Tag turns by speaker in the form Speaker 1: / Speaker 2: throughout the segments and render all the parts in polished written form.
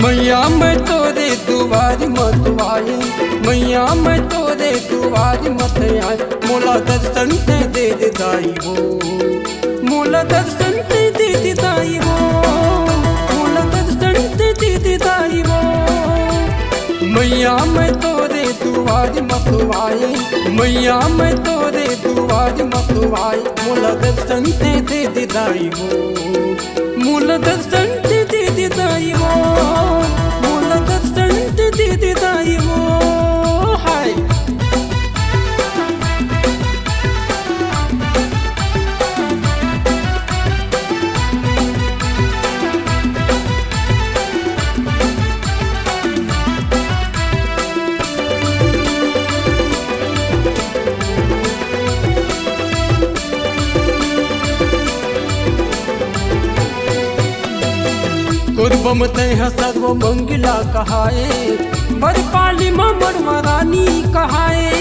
Speaker 1: मैया मैं तोरे दुआर मत आए, मैया मैं तोरे दुआर मत आए, मोला दर्शन ते दे दाई हो, मोला दर्शन ते दे दाई हो, मोला दर्शन ते दे दाई हो। मैया मैं तोरे दुआर मत आए, मैया मैं तोरे दुआर मत आए, मोला दर्शन ते दे दाई हो, मोला दर्शन ते दे दाई हो, मोला दर्शन ते दे दाई हो। हाय कुर्बम तह सर्व मंगला कहाए, बरपाली मरमरानी कहाए,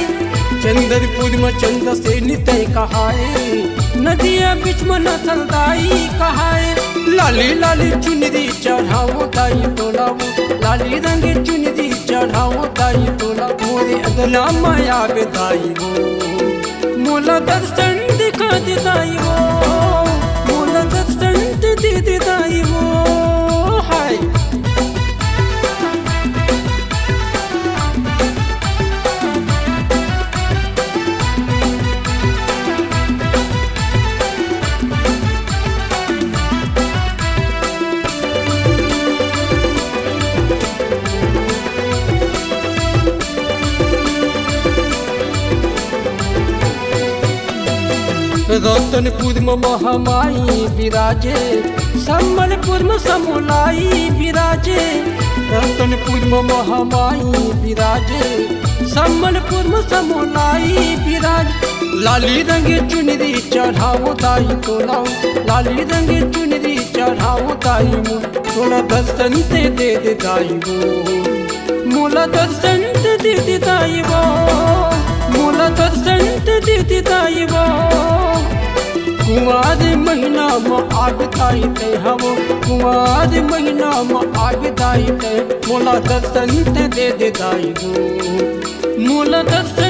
Speaker 1: चंद्रपुर में चंद्र से नितय कहाए, नदिया बीच में नसलदाई कहाए। लाली लाली चुनरी चढ़ाओ दाई तोलाओ, लाली रंग चुनरी चढ़ाओ दाई तोला, मोरे अदना माया बेदाई हो, मोला दर्शन दिखा दे दाई हो, मोला दर्शन दे दाई हो। हाय रतनपुर में महामाई विराजे, सम्बलपुर में समोलाई विराजे, रतनपुर में महामाई विराजे, सम्बलपुर में समोलाई विराज। लाली रंग चुनरी चढ़ाओ दाई तोलाओ, लाली रंग चुनरी चढ़ाओ दाई मो, थोड़ा दर्शन ते दे दाई हो, मोला दर्शन ते दे दाई हो, मोला दर्शन ते दे दाई हो। कुंवार महीना में आग दाई ते हम, कुंवार महीना में आग दाई ते, मोला दर्शन ते दे दाई हो, मोला दर्शन